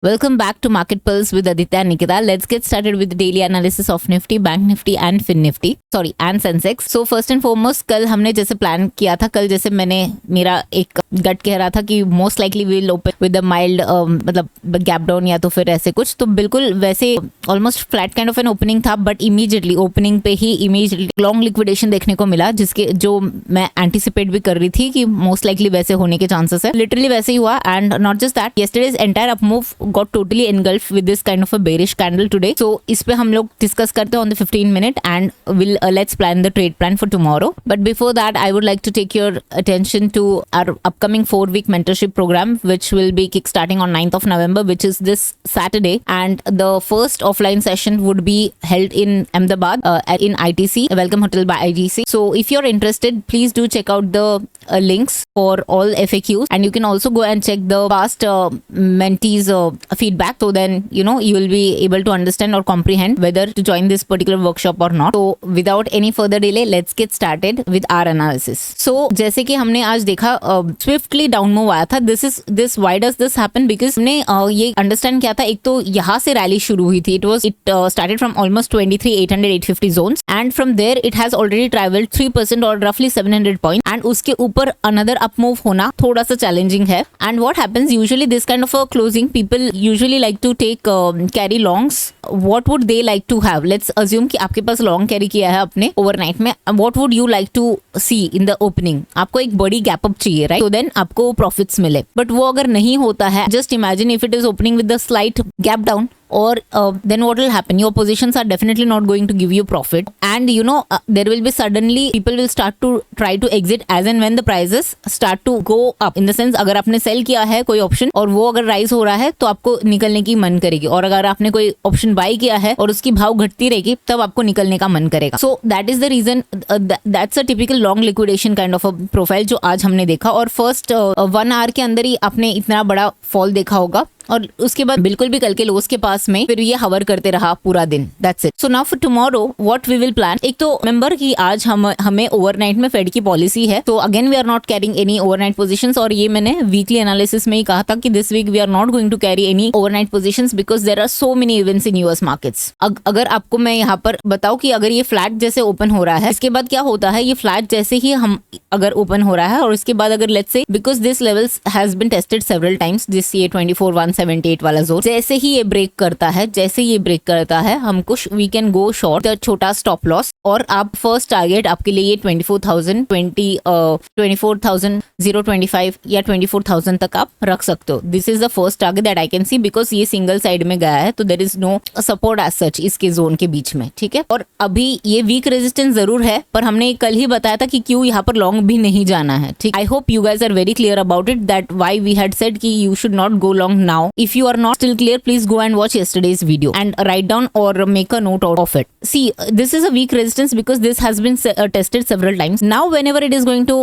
Welcome back to Market Pulse with Aditya and Nikita. Let's get started with the daily analysis of Nifty, Bank Nifty and Fin Nifty. Sorry, and Sensex. So first and foremost, कल हमने जैसे plan किया था, कल जैसे मेरा एक गट कह रहा था कि most likely we will open with the mild मतलब गैप डाउन या तो फिर ऐसे कुछ, तो बिल्कुल वैसे almost flat kind of an opening था, बट इमीडिएटली ओपनिंग पे ही इमीडिएटली लॉन्ग लिक्विडेशन देखने को मिला, जिसके जो मैं एंटिसिपेट भी कर रही थी कि मोस्ट लाइकली वैसे होने के चांसेस है. लिटरली वैसे ही हुआ. And not just that, yesterday's entire up move got totally engulfed with this kind of a bearish candle today. So इस पे हम लोग डिस्कस करते हैं on the 15 minute and let's plan the trade plan for tomorrow. But before that, I would like to take your attention to our upcoming 4-week mentorship program, which will be kickstarting on 9th of November, which is this Saturday. And the first offline session would be held in Ahmedabad in ITC, Welcome Hotel by ITC. So if you're interested, please do check out the links for all FAQs, and you can also go and check the past mentees feedback, so then you will be able to understand or comprehend whether to join this particular workshop or not. So without any further delay, let's get started with our analysis. So जैसे कि हमने आज देखा swiftly down move आया था. Why does this happen? Because हमने ये understand किया था, एक तो यहाँ से rally शुरू हुई थी. It started from almost 23,800-850 zones, and from there it has already traveled 3% or roughly 700 points, and उसके ऊपर another up move होना थोड़ा सा challenging है. And what happens usually, this kind of a closing, people usually like to take carry longs. What would they like to have? Let's assume कि आपके पास long carry किया है अपने overnight में. What would you like to see in the opening? आपको एक बड़ी gap up चाहिए, right? So then आपको profits मिले. But वो अगर नहीं होता है, just imagine if it is opening with the slight gap down, or then what will happen? Your positions are definitely not going to give you profit, and there will be suddenly people will start to try to exit as and when the prices start to go up. In the sense, अगर आपने cell किया है कोई option और वो अगर rise हो रहा है तो आपको निकलने की मन करेगी, और अगर आपने कोई ऑप्शन बाय किया है और उसकी भाव घटती रहेगी तब आपको निकलने का मन करेगा. So that is the reason, that's a typical long liquidation kind of a profile जो आज हमने देखा. और फर्स्ट 1 आवर के अंदर ही आपने इतना बड़ा फॉल देखा होगा, और उसके बाद बिल्कुल भी कल के लोस के पास में फिर ये हवर करते रहा पूरा दिन. That's it. So now for tomorrow what we will plan. एक तो रिमेंबर कि आज हमें ओवरनाइट में फेड की पॉलिसी है, तो again we are not carrying any overnight positions, और ये मैंने वीकली एनालिसिस में ही कहा था कि this week we are not going to carry any overnight positions because there are so many events in US markets. अगर आपको मैं यहाँ पर बताऊं कि अगर ये फ्लैट जैसे ओपन हो रहा है, इसके बाद क्या होता है, ये फ्लैट जैसे ही हम अगर ओपन हो रहा है और इसके बाद अगर let's say because this levels has been tested several times, this ये 24,178 वाला जोन, जैसे ही ये ब्रेक करता है हमको वी कैन गो शॉर्ट छोटा स्टॉप लॉस, और आप फर्स्ट टारगेट आपके लिए ये 24,025 या 24,000 तक आप रख सकते हो. This is the first target that I can see, because ये सिंगल साइड में गया है, तो there is no support as such इसके जोन के बीच में. ठीक है, और अभी ये वीक रेजिस्टेंस जरूर है, पर हमने कल ही बताया था कि क्यों यहाँ पर लॉन्ग भी नहीं जाना है. ठीक, I hope you guys are very clear about it, that why we had said कि you should not go long now. If you are not still clear, please go and watch yesterday's video and write down or make a note out of it. See, this is a weak resistance because this has been tested several times. Now whenever it is going to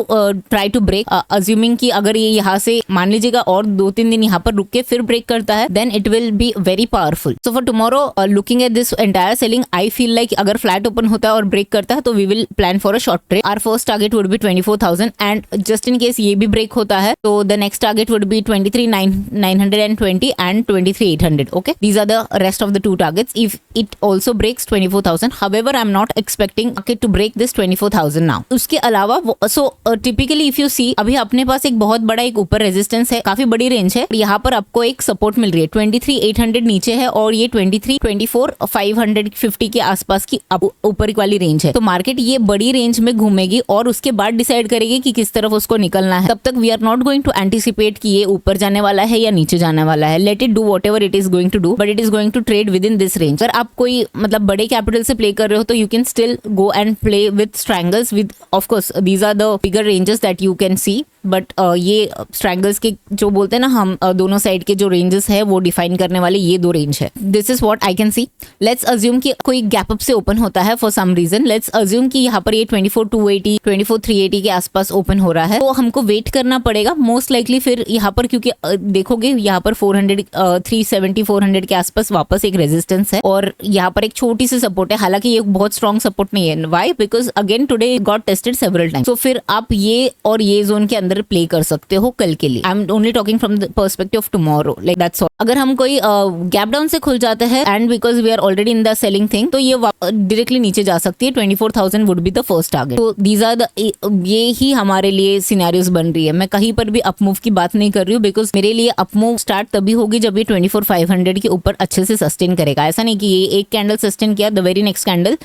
try to break, assuming कि अगर ये यहाँ से मान लीजिएगा और 2-3 दिन यहाँ पर रुक के फिर ब्रेक करता है, then it will be very powerful. So for tomorrow, looking at this entire selling, I feel like अगर flat open होता है और break करता है तो we will plan for a short trade. Our first target would be 24,000, and just in case ये भी break होता है तो the next target would be 23,920 and 23,800. Okay, these are the rest of the two targets if it also breaks 24,000. However, I'm not expecting market to break this 24,000 now. उसके अलावा so typically if you see, अभी अपने पास एक बहुत बड़ा एक ऊपर resistance है, काफी बड़ी रेंज है, यहाँ पर आपको एक सपोर्ट मिल रही है. 23,800 नीचे है और ये 24,550 के आसपास की ऊपर वाली रेंज है. तो मार्केट ये बड़ी रेंज में घूमेगी और उसके बाद डिसाइड करेगी कि किस तरफ उसको निकलना है. तब तक we are not going to anticipate कि ये ऊपर जाने वाला है या नीचे जाने वाला है. Let it do whatever it is going to do, but it is going to trade within this range. अगर आप कोई मतलब बड़े कैपिटल से प्ले कर रहे हो तो you can still go and play with strangles with, of course these are the bigger ranges that you can see, but ये strangles के जो बोलते हैं ना हम दोनों साइड के जो रेंजेस है वो डिफाइन करने वाले ये दो रेंज है. This is what I can see. Let's assume कि कोई गैप अप से ओपन होता है for some reason. Let's assume कि यहाँ पर ये 24,280 24,380 के आसपास ओपन हो रहा है, तो हमको वेट करना पड़ेगा मोस्ट लाइकली. फिर यहाँ पर क्योंकि देखोगे यहाँ पर 370 400 के आसपास वापस एक रेजिस्टेंस है और यहाँ पर एक छोटी सी सपोर्ट है. हालांकि ये बहुत स्ट्रॉन्ग सपोर्ट नहीं है. Why? Because again today got tested several times. तो फिर आप ये और ये जोन के अंदर कैंडल प्ले कर सकते हो कल के लिए। I am only talking from the perspective of tomorrow, like that's all. अगर हम कोई गैप डाउन से खुल जाते हैं and because we are already in the selling thing, तो ये डायरेक्टली नीचे जा सकती है। 24,000 would be the first target. तो दीज आर द, ये ही हमारे लिए सिनेरियोस बन रही है। मैं कहीं पर भी अपमूव की बात नहीं कर रही हूँ, बिकॉज मेरे लिए अपमूव स्टार्ट तभी होगी जब ये 24,500 के ऊपर अच्छे से सस्टेन करेगा। ऐसा नहीं कि ये एक कैंडल सस्टेन किया, the very next candle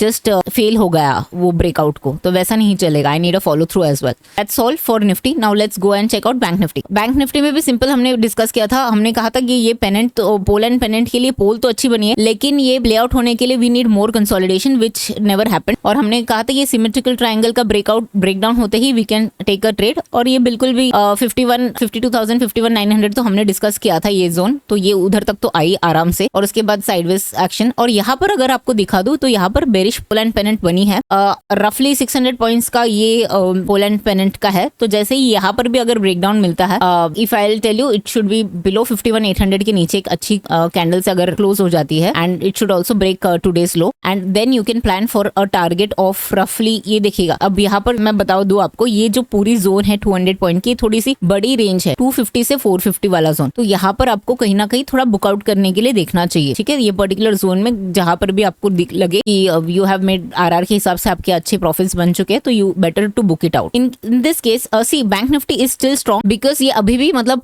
just fail हो गया वो ब्रेकआउट को, तो वैसा नहीं चलेगा। I need a follow through as well. That's all for Nifty. Now let's go and check out bank Nifty. Bank Nifty में भी सिंपल हमने डिस्कस किया था। हमने कहा था कि ये पेनेंट, पोल एंड पेनेंट के लिए पोल तो अच्छी बनी है, लेकिन ये प्ले आउट होने के लिए we need more consolidation which never happened. और हमने कहा था ये सिमेट्रिकल ट्रायंगल का ब्रेकडाउन होते ही we can take a trade. और ये बिल्कुल भी 52,000 51,900 तो हमने डिस्कस किया था ये जोन, तो ये उधर तक तो आई आराम से, और उसके बाद साइडवेज एक्शन। और यहाँ पर अगर आपको दिखा दूं तो यहाँ पर बेरिश पोल एंड पेनेंट बनी है, रफली 600 पॉइंट्स का ये पोल एंड पेनेंट का है। तो जैसे ही यहाँ पर भी अगर ब्रेकडाउन मिलता है, if I will tell you, it should be below 51,800 के नीचे एक अच्छी कैंडल से अगर क्लोज हो जाती है, and it should also break today's low, and then you can plan for a target of रफली, ये देखिएगा। अब यहाँ पर मैं बता दूं आपको, ये जो पूरी जोन है 200 पॉइंट की, थोड़ी सी बड़ी रेंज है, 250 से 450 वाला जोन। तो यहाँ पर आपको कहीं ना कहीं थोड़ा बुकआउट करने के लिए देखना चाहिए, ठीक है। ये पर्टिकुलर जोन में जहां पर भी आपको लगे कि यू हैव मेड आरआर के हिसाब से आपके अच्छे प्रॉफिट्स बन चुके हैं, तो you better to book it out. In this case see bank Nifty is still strong, because ये अभी भी मतलब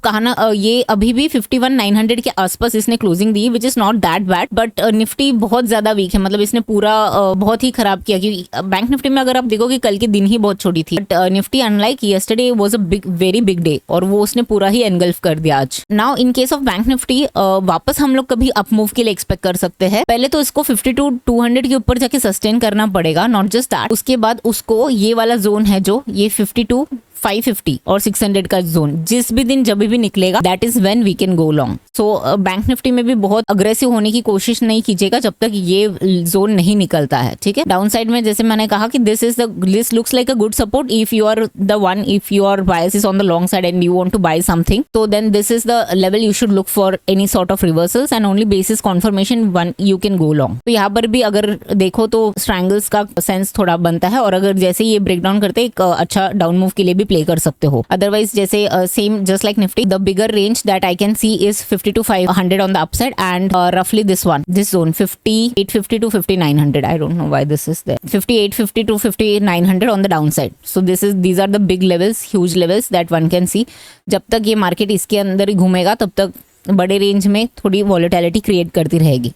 ये अभी भी 51,900 के आसपास इसने closing the, which is not that bad. But Nifty बहुत ज्यादा वीक है, मतलब इसने पूरा बहुत ही खराब किया। क्योंकि बैंक निफ्टी में अगर आप देखोगे कल के दिन ही बहुत छोटी थी, but Nifty unlike yesterday was a very big day, और वो उसने पूरा ही एनगल्फ कर दिया आज। Now in case of bank Nifty, वापस हम लोग कभी अप मूव के लिए एक्सपेक्ट कर सकते हैं। पहले तो इसको 52,200 के ऊपर जाके सस्टेन करना पड़ेगा, नॉट जस्ट दैट। उसके बाद उसको ये वाला जोन है जो ये 52,550 और 600 का जोन जिस भी दिन जब भी निकलेगा, that is when we can go long. So bank Nifty में भी बहुत अग्रेसिव होने की कोशिश नहीं कीजिएगा जब तक ये जोन नहीं निकलता है, ठीक है। डाउन साइड में जैसे मैंने कहा कि this looks like a good support if you are the one, if your bias is on the long side and you want to buy something, तो then this is the level you should look for any sort of reversals, and only basis confirmation one you can go long. तो यहाँ पर भी अगर देखो तो strangles का sense थोड़ा बनता है, और अगर जैसे ये ब्रेकडाउन करते एक अच्छा डाउन मूव के लिए भी प्ले कर सकते हो। Otherwise, जैसे same just like Nifty, the bigger range that I can see is 52,500 on the upside, and roughly this zone 5850 to 5900. I don't know why this is there. 5850 to 5900 on the downside. So these are the big levels, huge levels that one can see. जब तक ये market इसके अंदर ही घूमेगा तब तक बड़े range में थोड़ी वॉलेटिलिटी क्रिएट करती रहेगी।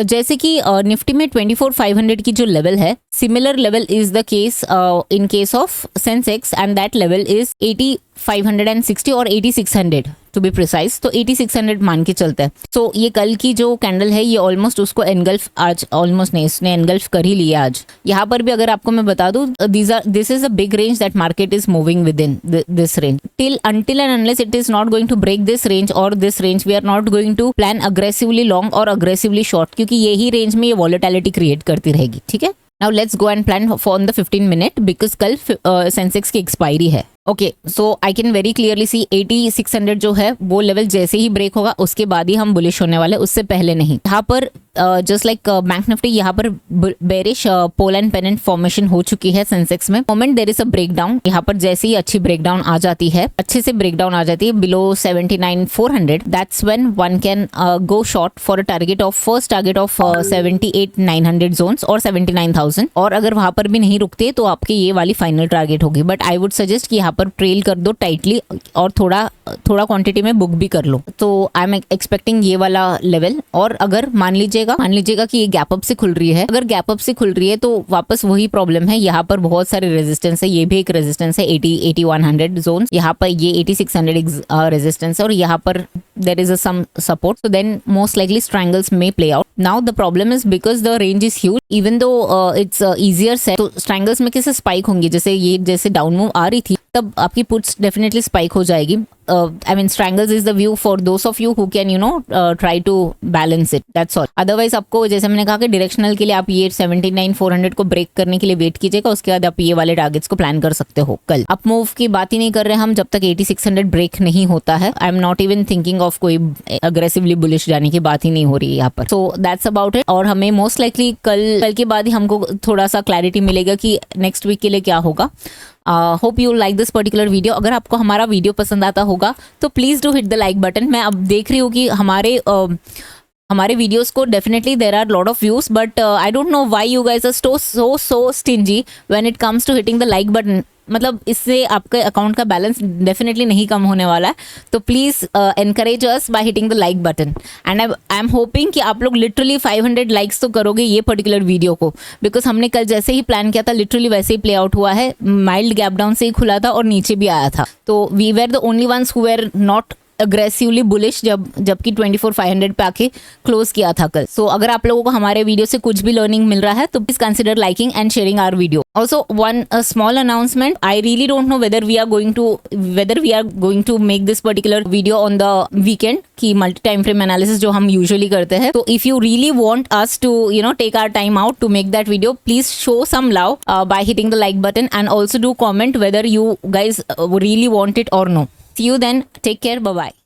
जैसे कि निफ्टी में 24,500 की जो लेवल है, similar level is the case in case of Sensex, and that level is 80,560 और 8600 टू बी प्रिसाइज। तो 8600 मान के चलते हैं। सो ये कल की जो कैंडल है ये ऑलमोस्ट उसको एनगल्फ, आज ऑलमोस्ट नहीं, इसने एनगल्फ कर ही लिया आज। यहाँ पर भी अगर आपको मैं बता दूं, this is a big range that market is moving with in this range until and unless it is not going to break this range or this range, we are not going to plan aggressively long or aggressively short, क्योंकि यही range में ये volatility create करती रहेगी, ठीक है। Now let's go and plan for on the 15 minute, because कल Sensex की एक्सपायरी है। Okay, so I can very clearly see 8600 जो है वो लेवल जैसे ही ब्रेक होगा उसके बाद ही हम बुलिश होने वाले, उससे पहले नहीं। यहाँ पर जस्ट लाइक बैंक निफ्टी, यहाँ पर bearish pole and pennant formation हो चुकी है सेंसेक्स में। Moment there is a breakdown, यहाँ पर जैसे ही अच्छी ब्रेकडाउन आ जाती है, अच्छे से ब्रेकडाउन आ जाती है below 79,400, that's when one can go short for a target of first target of 78,900 zones और 79,000। और अगर वहां पर भी नहीं रुकते तो आपके ये वाली फाइनल टारगेट होगी। बट आई वुड सजेस्ट कि यहाँ पर ट्रेल कर दो टाइटली, और थोड़ा क्वांटिटी में बुक भी कर लो। तो आई एम एक्सपेक्टिंग ये वाला लेवल। और अगर मान लीजिएगा कि ये गैप अप से खुल रही है, अगर गैप अप से खुल रही है तो वापस वही प्रॉब्लम है, यहाँ पर बहुत सारे रेजिस्टेंस है। ये भी एक रेजिस्टेंस है 8100 जोन, यहाँ पर ये 8600 रेजिस्टेंस है, और यहाँ पर there is some support, so then most likely strangles may play out. Now the problem is because the range is huge, even though it's easier set, तो strangles में कैसे स्पाइक होंगी, जैसे डाउन मूव आ रही थी तब आपकी पुट्स डेफिनेटली स्पाइक हो जाएगी। I mean strangles is the view for those of you who can try to balance it, that's all. Otherwise आपको जैसे मैंने कहा कि डायरेक्शनल के लिए आप ये 79,400 को ब्रेक करने के लिए वेट कीजिएगा, उसके बाद आप ये वाले टारगेट्स को प्लान कर सकते हो। कल अप मूव की बात ही नहीं कर रहे हम जब तक 8600 ब्रेक नहीं होता है। I am not even thinking of कोई अग्रेसिवली बुलिश जाने की बात ही नहीं हो रही है यहाँ पर। So that's about it. और हमें मोस्ट लाइकली कल के बाद ही हमको थोड़ा सा क्लैरिटी मिलेगा कि नेक्स्ट वीक के लिए क्या होगा। Hope you like this particular video. अगर आपको हमारा वीडियो पसंद आता होगा तो please do hit the like button. मैं अब देख रही हूँ कि हमारे वीडियोस को definitely there are lot of views, but I don't know why you guys are so stingy when it comes to hitting the like button. मतलब इससे आपके अकाउंट का बैलेंस डेफिनेटली नहीं कम होने वाला है. तो please encourage us by hitting the like button. And I am hoping कि आप लोग लिटरली 500 लाइक्स तो करोगे ये पर्टिकुलर वीडियो को, बिकॉज हमने कल जैसे ही प्लान किया था लिटरली वैसे ही प्ले आउट हुआ है. माइल्ड गैप डाउन से ही खुला था और नीचे भी आया था. तो we were the only ones who were not aggressively bullish जबकि 24,500 पे आके क्लोज किया था कल. सो अगर आप लोगों को हमारे वीडियो से कुछ भी लर्निंग मिल रहा है तो please consider liking and sharing our video. Also one small announcement, I really don't know whether we are going to make this particular video on the weekend की मल्टी टाइम फ्रेम एनालिसिस जो हम usually करते हैं. तो if you really want us to take our time out to make that video, please show some love by hitting the like button and also do comment whether you guys really want it or no. See you then. Take care. Bye bye.